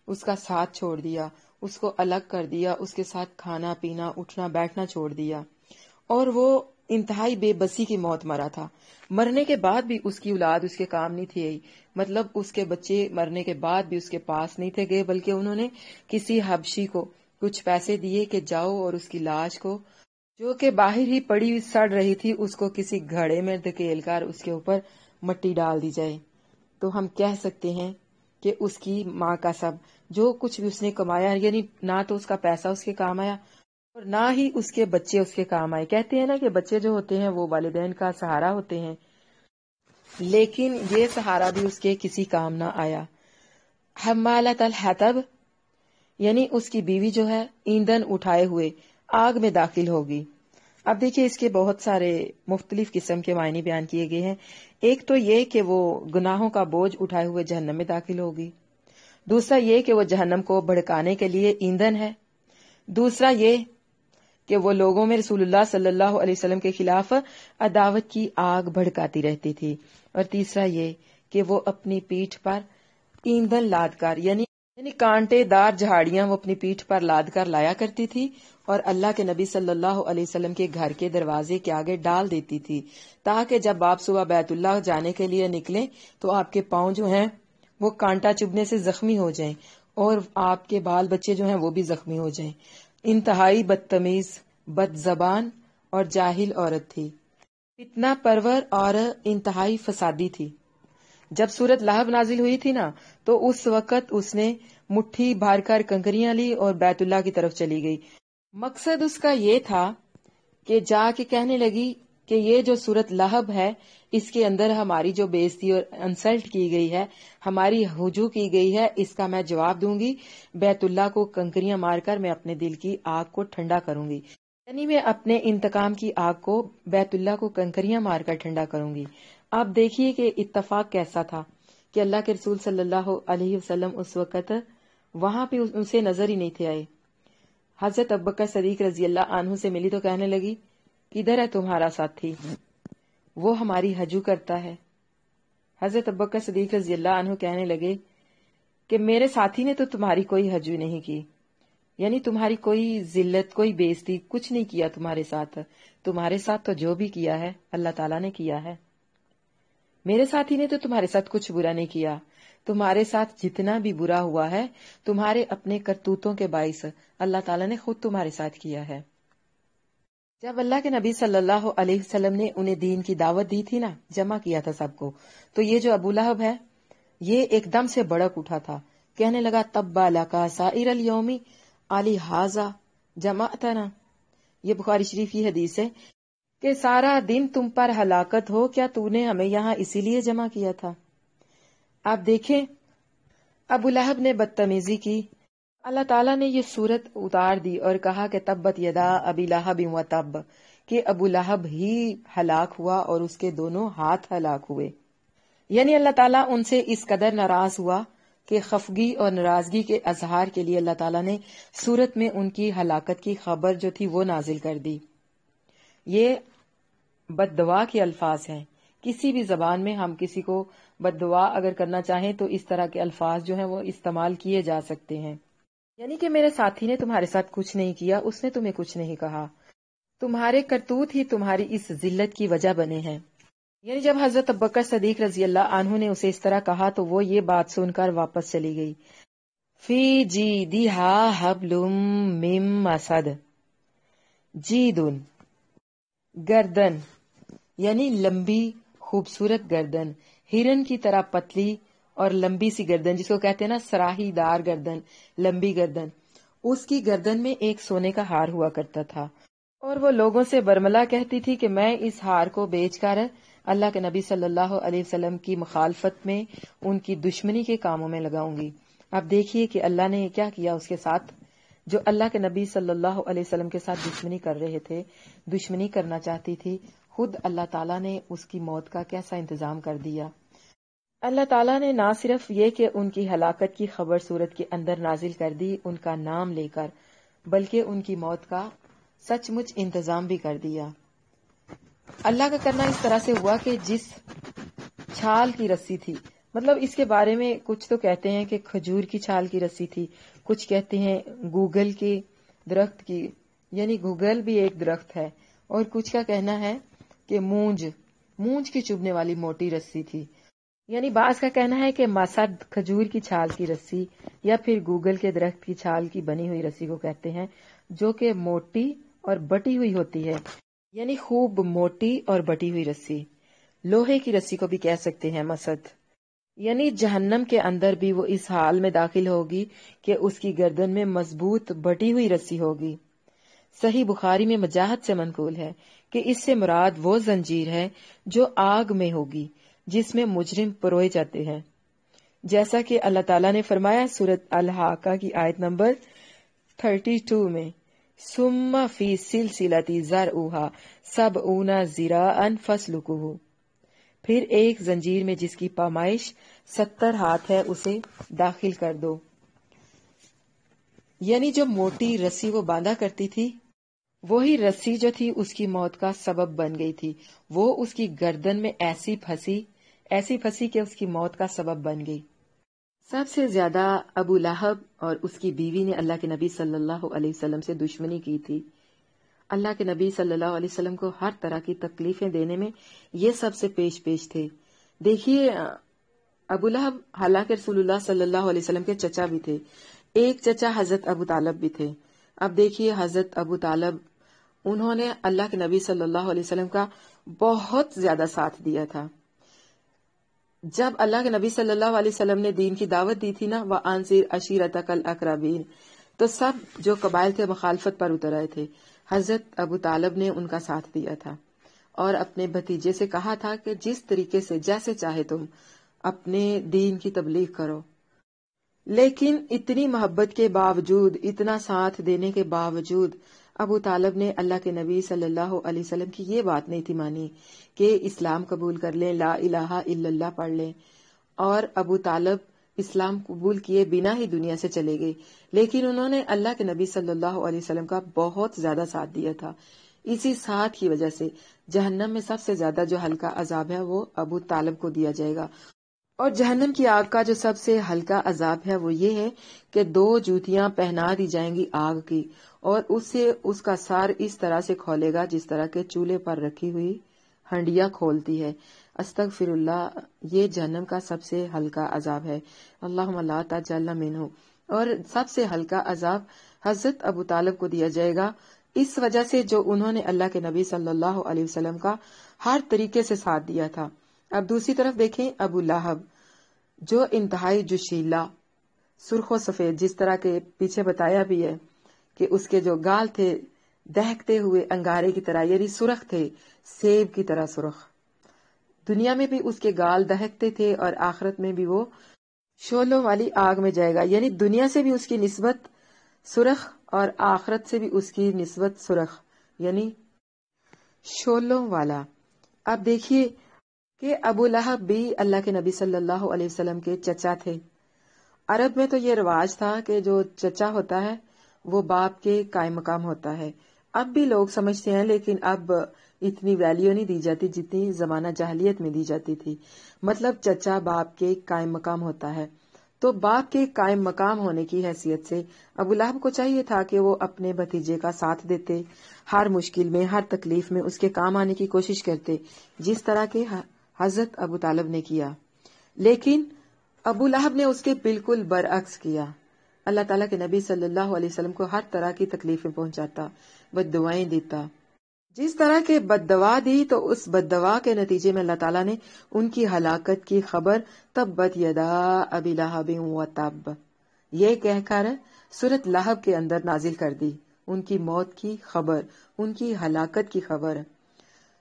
اس کا ساتھ چھوڑ دیا، اس کو الگ کر دیا، اس کے ساتھ کھانا پینا اٹھنا بیٹھنا چھوڑ دیا، اور وہ انتہائی بے بسی کی موت مرا تھا. مرنے کے بعد بھی اس کی اولاد اس کے کام نہیں تھی آئی، مطلب اس کے بچے مرنے کے بعد بھی اس کے پاس نہیں تھے گئے، بلکہ انہوں نے کسی حبشی کو کچھ پیسے دیے کہ جاؤ اور اس کی لاش کو، جو کہ باہر ہی پڑی ہوئی سڑ رہی تھی، اس کو کسی گھڑے میں دھکیل کر اس کے اوپر مٹی ڈال دی جائے. تو ہم کہہ سکتے ہیں کہ اس کی ماں کا سب جو کچھ بھی اس نے کمایا، یعنی نہ تو اس کا پیسہ اس کے کام آیا اور نہ ہی اس کے بچے اس کے کام آئے. کہتے ہیں نا کہ بچے جو ہوتے ہیں وہ والدین کا سہارا ہوتے ہیں، لیکن یہ سہارا بھی اس کے کسی کام نہ آیا. حمالۃ الحطب، یعنی اس کی بیوی جو ہے ایندھن اٹھائے ہوئے آگ میں داخل ہوگی. اب دیکھیے اس کے بہت سارے مختلف قسم کے معنی بیان کیے گئے ہیں. ایک تو یہ کہ وہ گناہوں کا بوجھ اٹھائے ہوئے جہنم میں داخل ہوگی. دوسرا یہ کہ وہ جہنم کو بھڑکانے کے لیے ایندھن ہے. دوسرا یہ کہ وہ لوگوں میں رسول اللہ صلی اللہ علیہ وسلم کے خلاف عداوت کی آگ بھڑکاتی رہتی تھی. اور تیسرا یہ کہ وہ اپنی پیٹھ پر ایندھن لاد کر، یعنی کانٹے دار جھاڑیاں وہ اپنی پیٹھ پر لاد کر لایا کرتی تھی اور اللہ کے نبی صلی اللہ علیہ وسلم کے گھر کے دروازے کے آگے ڈال دیتی تھی، تاکہ جب آپ صبح بیت اللہ جانے کے لیے نکلیں تو آپ کے پاؤں جو ہیں وہ کانٹا چبھنے سے زخمی ہو جائیں اور آپ کے بال بچے جو ہیں وہ بھی زخمی ہو جائیں. انتہائی بدتمیز، بد زبان اور جاہل عورت تھی، فتنہ پرور اور انتہائی فسادی تھی. جب سورت لہب نازل ہوئی تھی نا تو اس وقت اس نے مٹھی بھر کر کنکریاں لی اور بیت اللہ کی طرف چلی گئی. مقصد اس کا یہ تھا کہ جا کے کہنے لگی کہ یہ جو سورت لہب ہے اس کے اندر ہماری جو بے عزتی اور انسلٹ کی گئی ہے، ہماری ہجو کی گئی ہے، اس کا میں جواب دوں گی. بیت اللہ کو کنکریاں مار کر میں اپنے دل کی آگ کو ٹھنڈا کروں گی، یعنی میں اپنے انتقام کی آگ کو بیت اللہ کو کنکریاں مار کر ٹھنڈا کروں گی. آپ دیکھیے کہ اتفاق کیسا تھا کہ اللہ کے رسول صلی اللہ علیہ وسلم اس وقت وہاں پہ اسے نظر ہی نہیں تھے آئے. حضرت ابوبکر صدیق رضی اللہ عنہ سے ملی تو کہنے لگی کدھر ہے تمہارا ساتھی، وہ ہماری ہجو کرتا ہے. حضرت ابوبکر صدیق رضی اللہ عنہ کہنے لگے کہ میرے ساتھی نے تو تمہاری کوئی ہجو نہیں کی، یعنی تمہاری کوئی ذلت کوئی بے عزتی کچھ نہیں کیا تمہارے ساتھ تو جو بھی کیا ہے اللہ تعالیٰ نے کیا ہے. میرے ساتھی نے تو تمہارے ساتھ کچھ برا نہیں کیا، تمہارے ساتھ جتنا بھی برا ہوا ہے تمہارے اپنے کرتوتوں کے باعث اللہ تعالیٰ نے خود تمہارے ساتھ کیا ہے. جب اللہ کے نبی صلی اللہ علیہ وسلم نے انہیں دین کی دعوت دی تھی نا، جمع کیا تھا سب کو، تو یہ جو ابو لہب ہے یہ ایک دم سے بڑک اٹھا تھا، کہنے لگا تبا لکا سائر الیوم علی ھذا جمعتنا. یہ بخاری شریف کی حدیث ہے کہ سارا دن تم پر ہلاکت ہو، کیا تو نے ہمیں یہاں اسی لیے جمع کیا تھا. آپ دیکھیں ابو لہب نے بدتمیزی کی، اللہ تعالیٰ نے یہ صورت اتار دی اور کہا کہ تبت یدا ابی لہب و تب، کہ ابو لہب ہی ہلاک ہوا اور اس کے دونوں ہاتھ ہلاک ہوئے. یعنی اللہ تعالیٰ ان سے اس قدر ناراض ہوا کہ خفگی اور ناراضگی کے اظہار کے لیے اللہ تعالیٰ نے صورت میں ان کی ہلاکت کی خبر جو تھی وہ نازل کر دی. یہ بد دعا کے الفاظ ہیں. کسی بھی زبان میں ہم کسی کو بد دعا اگر کرنا چاہیں تو اس طرح کے الفاظ جو ہیں وہ استعمال کیے جا سکتے ہیں. یعنی کہ میرے ساتھی نے تمہارے ساتھ کچھ نہیں کیا، اس نے تمہیں کچھ نہیں کہا، تمہارے کرتوت ہی تمہاری اس ذلت کی وجہ بنے ہیں. یعنی جب حضرت ابوبکر صدیق رضی اللہ عنہ نے اسے اس طرح کہا تو وہ یہ بات سن کر واپس چلی گئی. فی جیدہا حبل من مسد، جیدن گردن، یعنی لمبی خوبصورت گردن، ہرن کی طرح پتلی اور لمبی سی گردن، جس کو کہتے ہیں نا سراہی دار گردن، لمبی گردن. اس کی گردن میں ایک سونے کا ہار ہوا کرتا تھا اور وہ لوگوں سے برملا کہتی تھی کہ میں اس ہار کو بیچ کر اللہ کے نبی صلی اللہ علیہ وسلم کی مخالفت میں ان کی دشمنی کے کاموں میں لگاؤں گی۔ اب دیکھیے کہ اللہ نے کیا کیا اس کے ساتھ۔ جو اللہ کے نبی صلی اللہ علیہ وسلم کے ساتھ دشمنی کر رہے تھے، دشمنی کرنا چاہتی تھی، خود اللہ تعالیٰ نے اس کی موت کا کیسا انتظام کر دیا۔ اللہ تعالیٰ نے نہ صرف یہ کہ ان کی ہلاکت کی خبر سورت کے اندر نازل کر دی ان کا نام لے کر، بلکہ ان کی موت کا سچ مچ انتظام بھی کر دیا۔ اللہ کا کرنا اس طرح سے ہوا کہ جس چھال کی رسی تھی، مطلب اس کے بارے میں کچھ تو کہتے ہیں کہ کھجور کی چھال کی رسی تھی، کچھ کہتے ہیں گوگل کے درخت کی، یعنی گوگل بھی ایک درخت ہے، اور کچھ کا کہنا ہے کہ مونج کی چبھنے والی موٹی رسی تھی، یعنی بعض کا کہنا ہے کہ مسد کھجور کی چھال کی رسی یا پھر گوگل کے درخت کی چھال کی بنی ہوئی رسی کو کہتے ہیں، جو کہ موٹی اور بٹی ہوئی ہوتی ہے، یعنی خوب موٹی اور بٹی ہوئی رسی۔ لوہے کی رسی کو بھی کہہ سکتے ہیں مسد، یعنی جہنم کے اندر بھی وہ اس حال میں داخل ہوگی کہ اس کی گردن میں مضبوط بٹی ہوئی رسی ہوگی۔ صحیح بخاری میں مجاہد سے منقول ہے کہ اس سے مراد وہ زنجیر ہے جو آگ میں ہوگی جس میں مجرم پروئے جاتے ہیں، جیسا کہ اللہ تعالیٰ نے فرمایا سورۃ الحاقہ کی آیت نمبر 32 میں، ثم فی سلسلۃ ذرعها 70 ذراعا فاسلکوہ، پھر ایک زنجیر میں جس کی پیمائش 70 ہاتھ ہے اسے داخل کر دو۔ یعنی جو موٹی رسی وہ باندھا کرتی تھی، وہی رسی جو تھی اس کی موت کا سبب بن گئی تھی، وہ اس کی گردن میں ایسی پھنسی کہ اس کی موت کا سبب بن گئی۔ سب سے زیادہ ابو لہب اور اس کی بیوی نے اللہ کے نبی صلی اللہ علیہ وسلم سے دشمنی کی تھی۔ اللہ کے نبی صلی اللہ علیہ وسلم کو ہر طرح کی تکلیفیں دینے میں یہ سب سے پیش تھے۔ دیکھیے ابو لہب حالانکہ رسول اللہ صلی اللہ علیہ وسلم کے چچا بھی تھے، ایک چچا حضرت ابو طالب بھی تھے۔ اب دیکھیے حضرت ابو طالب، انہوں نے اللہ کے نبی صلی اللہ علیہ وسلم کا بہت زیادہ ساتھ دیا تھا۔ جب اللہ کے نبی صلی اللہ علیہ وسلم نے دین کی دعوت دی تھی نا، وَأَنذِرْ عَشِيرَتَكَ الْأَقْرَبِينَ، تو سب جو قبائل تھے مخالفت پر اتر آئے تھے۔ حضرت ابو طالب نے ان کا ساتھ دیا تھا اور اپنے بھتیجے سے کہا تھا کہ جس طریقے سے جیسے چاہے تم اپنے دین کی تبلیغ کرو، لیکن اتنی محبت کے باوجود، اتنا ساتھ دینے کے باوجود ابو طالب نے اللہ کے نبی صلی اللہ علیہ وسلم کی یہ بات نہیں تھی مانی کہ اسلام قبول کر لیں، لا الہ الا اللہ پڑھ لیں، اور ابو طالب اسلام قبول کیے بنا ہی دنیا سے چلے گئے، لیکن انہوں نے اللہ کے نبی صلی اللہ علیہ وسلم کا بہت زیادہ ساتھ دیا تھا۔ اسی ساتھ کی وجہ سے جہنم میں سب سے زیادہ جو ہلکا عذاب ہے وہ ابو طالب کو دیا جائے گا، اور جہنم کی آگ کا جو سب سے ہلکا عذاب ہے وہ یہ ہے کہ 2 جوتیاں پہنا دی جائیں گی آگ کی، اور اسے اس کا سار اس طرح سے کھولے گا جس طرح کے چولہے پر رکھی ہوئی ہنڈیا کھولتی ہے۔ استغفر اللہ، یہ جہنم کا سب سے ہلکا عذاب ہے، اللہم لا تجعلنا منہ۔ اور سب سے ہلکا عذاب حضرت ابو طالب کو دیا جائے گا اس وجہ سے جو انہوں نے اللہ کے نبی صلی اللہ علیہ وسلم کا ہر طریقے سے ساتھ دیا تھا۔ اب دوسری طرف دیکھیں ابو لہب، جو انتہائی جوشیلا، سرخ و سفید، جس طرح کے پیچھے بتایا بھی ہے کہ اس کے جو گال تھے دہکتے ہوئے انگارے کی طرح، یعنی سرخ تھے، سیب کی طرح سرخ۔ دنیا میں بھی اس کے گال دہکتے تھے اور آخرت میں بھی وہ شعلوں والی آگ میں جائے گا، یعنی دنیا سے بھی اس کی نسبت سرخ اور آخرت سے بھی اس کی نسبت سرخ، یعنی شعلوں والا۔ اب دیکھیے کہ ابو لہب بھی اللہ کے نبی صلی اللہ علیہ وسلم کے چچا تھے۔ عرب میں تو یہ رواج تھا کہ جو چچا ہوتا ہے وہ باپ کے قائم مقام ہوتا ہے۔ اب بھی لوگ سمجھتے ہیں، لیکن اب اتنی ویلیو نہیں دی جاتی جتنی زمانہ جاہلیت میں دی جاتی تھی۔ مطلب چچا باپ کے قائم مقام ہوتا ہے، تو باپ کے قائم مقام ہونے کی حیثیت سے ابو لہب کو چاہیے تھا کہ وہ اپنے بھتیجے کا ساتھ دیتے، ہر مشکل میں، ہر تکلیف میں اس کے کام آنے کی کوشش کرتے، جس طرح کے حضرت ابو طالب نے کیا۔ لیکن ابو لہب نے اس کے بالکل برعکس کیا۔ اللہ تعالیٰ کے نبی صلی اللہ علیہ وسلم کو ہر طرح کی تکلیفیں پہنچاتا، بد دعائیں دیتا۔ جس طرح کے بد دعا دی تو اس بد دعا کے نتیجے میں اللہ تعالیٰ نے ان کی ہلاکت کی خبر تبت یدا ابی لہب وتب یہ کہہ کر سورۃ لہب کے اندر نازل کر دی، ان کی موت کی خبر، ان کی ہلاکت کی خبر۔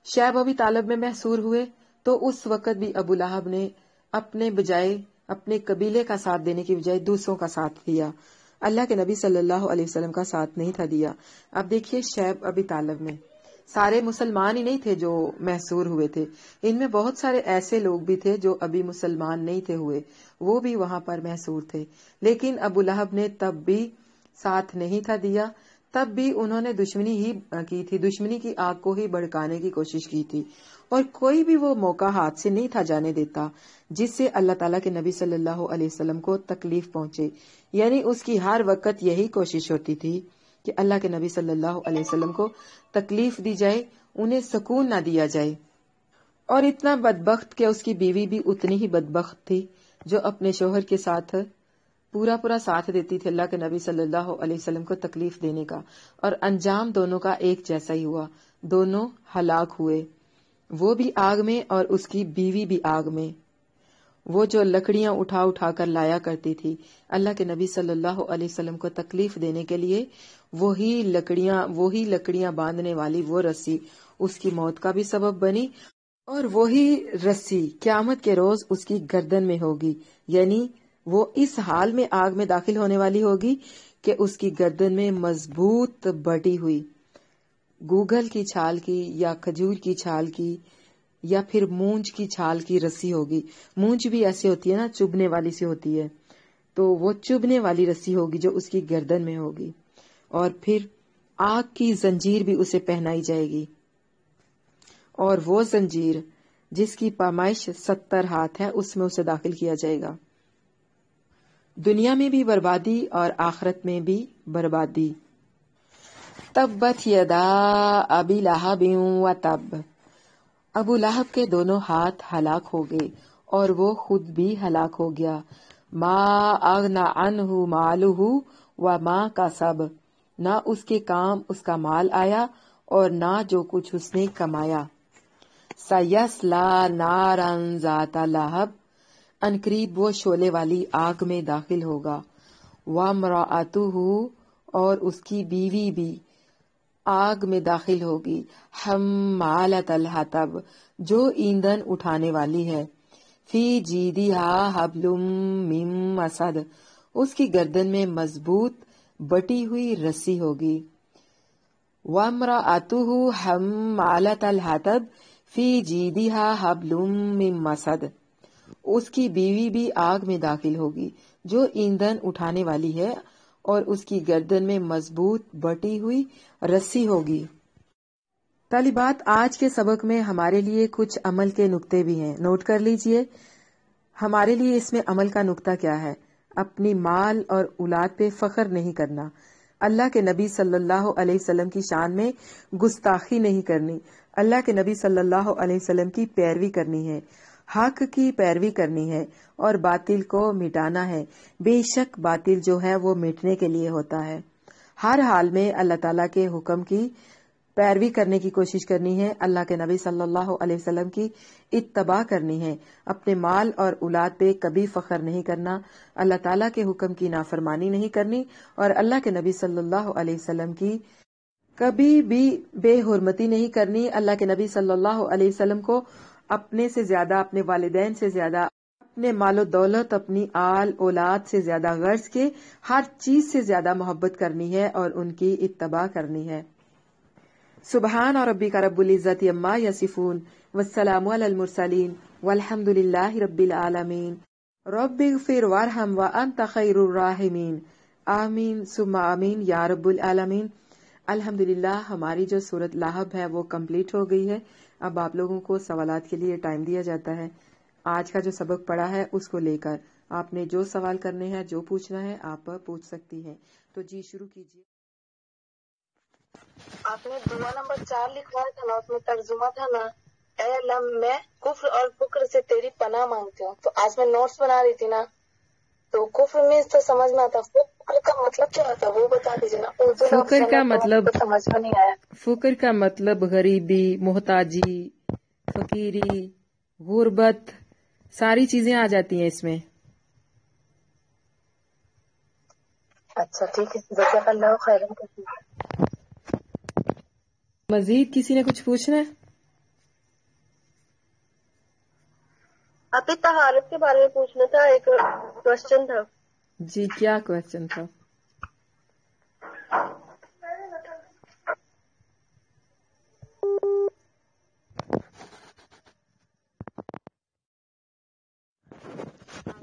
شعیب ابی طالب میں محصور ہوئے تو اس وقت بھی ابو لہب نے اپنے قبیلے کا ساتھ دینے کی بجائے دوسروں کا ساتھ دیا، اللہ کے نبی صلی اللہ علیہ وسلم کا ساتھ نہیں تھا دیا۔ اب دیکھیے شیب ابی طالب میں سارے مسلمان ہی نہیں تھے جو محصور ہوئے تھے، ان میں بہت سارے ایسے لوگ بھی تھے جو ابھی مسلمان نہیں تھے ہوئے، وہ بھی وہاں پر محصور تھے، لیکن ابو لہب نے تب بھی ساتھ نہیں تھا دیا، تب بھی انہوں نے دشمنی ہی کی تھی، دشمنی کی آگ کو ہی بھڑکانے کی کوشش کی تھی، اور کوئی بھی وہ موقع ہاتھ سے نہیں تھا جانے دیتا جس سے اللہ تعالیٰ کے نبی صلی اللہ علیہ وسلم کو تکلیف پہنچے، یعنی اس کی ہر وقت یہی کوشش ہوتی تھی کہ اللہ کے نبی صلی اللہ علیہ وسلم کو تکلیف دی جائے، انہیں سکون نہ دیا جائے۔ اور اتنا بدبخت کہ اس کی بیوی بھی اتنی ہی بدبخت تھی جو اپنے شوہر کے ساتھ پورا ساتھ دیتی تھی اللہ کے نبی صلی اللہ علیہ وسلم کو تکلیف دینے کا، اور انجام دونوں کا ایک جیسا ہی ہوا، دونوں ہلاک ہوئے، وہ بھی آگ میں اور اس کی بیوی بھی آگ میں۔ وہ جو لکڑیاں اٹھا کر لایا کرتی تھی اللہ کے نبی صلی اللہ علیہ وسلم کو تکلیف دینے کے لیے، وہی لکڑیاں باندھنے والی وہ رسی اس کی موت کا بھی سبب بنی، اور وہی رسی قیامت کے روز اس کی گردن میں ہوگی، یعنی وہ اس حال میں آگ میں داخل ہونے والی ہوگی کہ اس کی گردن میں مضبوط بٹی ہوئی گوگل کی چھال کی یا کھجور کی چھال کی یا پھر مونج کی چھال کی رسی ہوگی۔ مونج بھی ایسے ہوتی ہے نا، چبھنے والی سی ہوتی ہے، تو وہ چبھنے والی رسی ہوگی جو اس کی گردن میں ہوگی، اور پھر آگ کی زنجیر بھی اسے پہنائی جائے گی، اور وہ زنجیر جس کی پیمائش 70 ہاتھ ہے اس میں اسے داخل کیا جائے گا۔ دنیا میں بھی بربادی اور آخرت میں بھی بربادی۔ تبت یدا ابی لہب وتب، ابو لہب کے دونوں ہاتھ ہلاک ہو گئے اور وہ خود بھی ہلاک ہو گیا۔ ما اغنی عنہ مالہ وما کسب، نہ اس کے کام اس کا مال آیا اور نہ جو کچھ اس نے کمایا۔ سیصلی نارا ذات لہب، عنقریب وہ شعلے والی آگ میں داخل ہوگا۔ وامرأتہ، اور اس کی بیوی بھی آگ میں داخل ہوگی۔ حمالۃ الحطب، جو ایندھن اٹھانے والی ہے۔ فی جیدہا حبل من مسد، اس کی گردن میں مضبوط بٹی ہوئی رسی ہوگی۔ وامرأتہ حمالۃ الحطب فی جیدہا حبل من مسد، اس کی بیوی بھی آگ میں داخل ہوگی جو ایندھن اٹھانے والی ہے اور اس کی گردن میں مضبوط بٹی ہوئی رسی ہوگی۔ طالبات، آج کے سبق میں ہمارے لیے کچھ عمل کے نقطے بھی ہیں، نوٹ کر لیجئے۔ ہمارے لیے اس میں عمل کا نقطہ کیا ہے؟ اپنی مال اور اولاد پہ فخر نہیں کرنا، اللہ کے نبی صلی اللہ علیہ وسلم کی شان میں گستاخی نہیں کرنی، اللہ کے نبی صلی اللہ علیہ وسلم کی پیروی کرنی ہے، حق کی پیروی کرنی ہے اور باطل کو مٹانا ہے۔ بے شک باطل جو ہے وہ مٹنے کے لیے ہوتا ہے۔ ہر حال میں اللہ تعالیٰ کے حکم کی پیروی کرنے کی کوشش کرنی ہے، اللہ کے نبی صلی اللہ علیہ وسلم کی اتباع کرنی ہے، اپنے مال اور اولاد پہ کبھی فخر نہیں کرنا، اللہ تعالیٰ کے حکم کی نافرمانی نہیں کرنی، اور اللہ کے نبی صلی اللہ علیہ وسلم کی کبھی بھی بے حرمتی نہیں کرنی۔ اللہ کے نبی صلی اللہ علیہ وسلم کو اپنے سے زیادہ، اپنے والدین سے زیادہ، اپنے مال و دولت، اپنی آل اولاد سے زیادہ، غرض کے ہر چیز سے زیادہ محبت کرنی ہے اور ان کی اتباع کرنی ہے۔ سبحان ربک رب العزت عما یصفون والسلام علی المرسلین والحمد للہ رب العالمین۔ رب اغفر وارحم وانت خیر الراحمین، آمین ثم آمین یا رب العالمین۔ الحمدللہ ہماری جو سورۃ لہب ہے وہ کمپلیٹ ہو گئی ہے۔ اب آپ لوگوں کو سوالات کے لیے ٹائم دیا جاتا ہے۔ آج کا جو سبق پڑھا ہے اس کو لے کر آپ نے جو سوال کرنے ہیں، جو پوچھنا ہے، آپ پوچھ سکتی ہیں۔ تو جی شروع کیجیے۔ آپ نے دعا نمبر 4 لکھوایا تھا نا، اس میں ترجمہ تھا نا، اے اللہ میں کفر اور فقر سے تیری پناہ مانگتی ہوں۔ تو آج میں نوٹس بنا رہی تھی نا، تو کفر میں تو سمجھ میں آتا، فقر کا مطلب کیا ہوتا وہ بتا دیجیے نا۔ اردو فقر کا مطلب، سمجھ میں نہیں آیا۔ فقر کا مطلب غریبی، محتاجی، فقیری، غربت، ساری چیزیں آ جاتی ہیں اس میں۔ اچھا ٹھیک ہے، جزاک اللہ خیرا۔ مزید کسی نے کچھ پوچھنا ہے؟ آپ طہارت کے بارے میں پوچھنا تھا، ایک کوشچن تھا جی کیا کوشچن تھا؟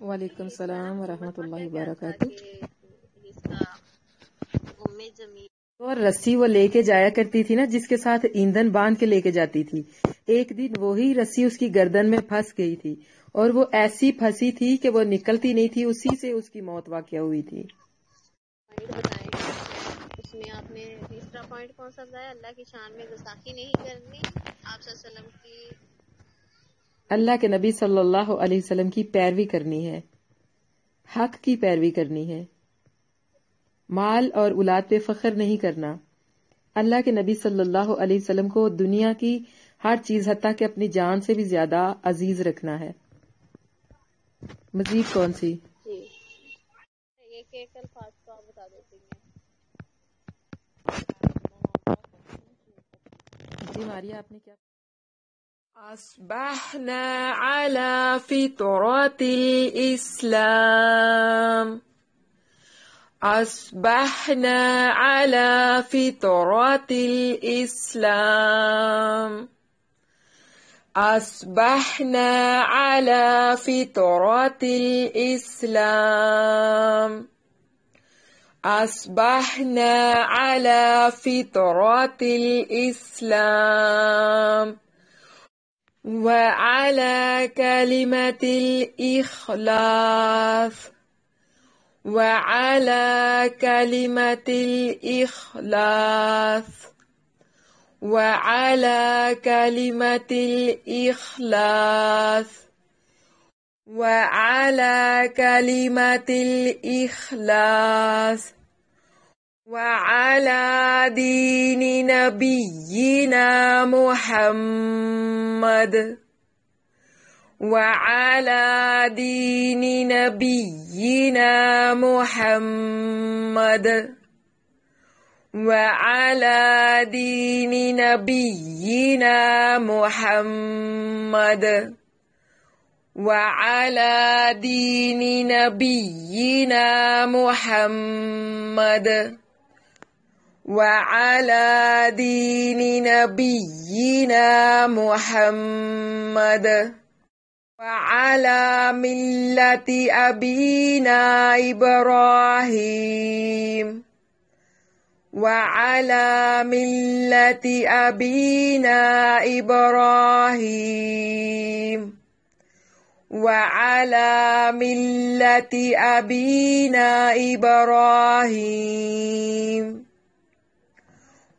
وعلیکم السلام ورحمۃ اللہ وبرکاتہ۔ اور رسی وہ لے کے جایا کرتی تھی نا، جس کے ساتھ ایندھن باندھ کے لے کے جاتی تھی، ایک دن وہی رسی اس کی گردن میں پھنس گئی تھی اور وہ ایسی پھنسی تھی کہ وہ نکلتی نہیں تھی، اسی سے اس کی موت واقع ہوئی تھی۔ اس میں آپ نے تیسرا پوائنٹ کون سا بتایا؟ اللہ کی شان میں گستاخی نہیں کرنی، آپ صلی اللہ علیہ وسلم کی، اللہ کے نبی صلی اللہ علیہ وسلم کی پیروی کرنی ہے، حق کی پیروی کرنی ہے، مال اور اولاد پہ فخر نہیں کرنا، اللہ کے نبی صلی اللہ علیہ وسلم کو دنیا کی ہر چیز حتیٰ کہ اپنی جان سے بھی زیادہ عزیز رکھنا ہے۔ مزید کون سی؟ جی ایک ایک الفاظ کو آپ بتا دیتی ہیں۔ جی ماریا آپ نے کیا؟ اصبحنا على فطرة الإسلام، اصبحنا على فطرة الإسلام، اصبحنا على فطرة الإسلام، اصبحنا على فطرة الإسلام، وعلى كلمة الإخلاص، وعلى كلمة الإخلاص، وعلى كلمة الإخلاص، وعلى كلمة الإخلاص، وعلى دين نبينا محمد، وعلى دين نبينا محمد، وعلى دين نبينا محمد، وعلى دين نبينا محمد، وعلى دين نبينا محمد، وعلى ملة أبينا إبراهيم، وعلى ملة أبينا إبراهيم، وعلى ملة أبينا إبراهيم،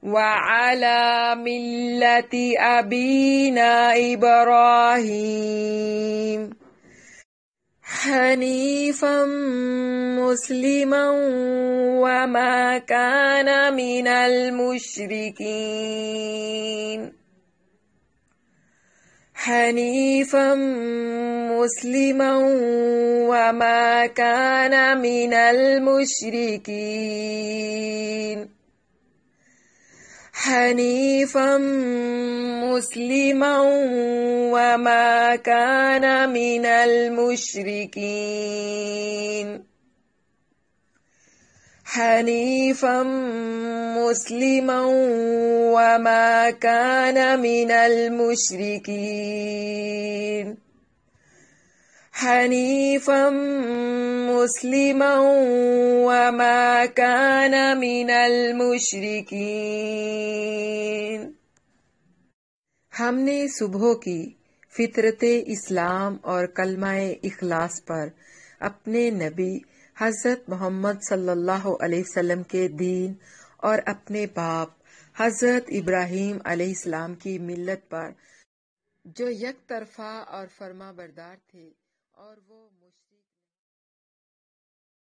وعلى ملة أبينا إبراهيم، حنيفا مسلما وما كان من المشركين، حنيفا مسلما وما كان من المشركين، حنيفا مسلما وما كان من المشركين، حنيفا مسلما وما كان من المشركين، حنيفا مسلما وما كان من المشركين۔ ہم نے صبح کی فطرت اسلام اور کلمہ اخلاص پر اپنے نبی حضرت محمد صلی اللہ علیہ وسلم کے دین اور اپنے باپ حضرت ابراہیم علیہ السلام کی ملت پر جو یک طرفہ اور فرما بردار تھے اور وہ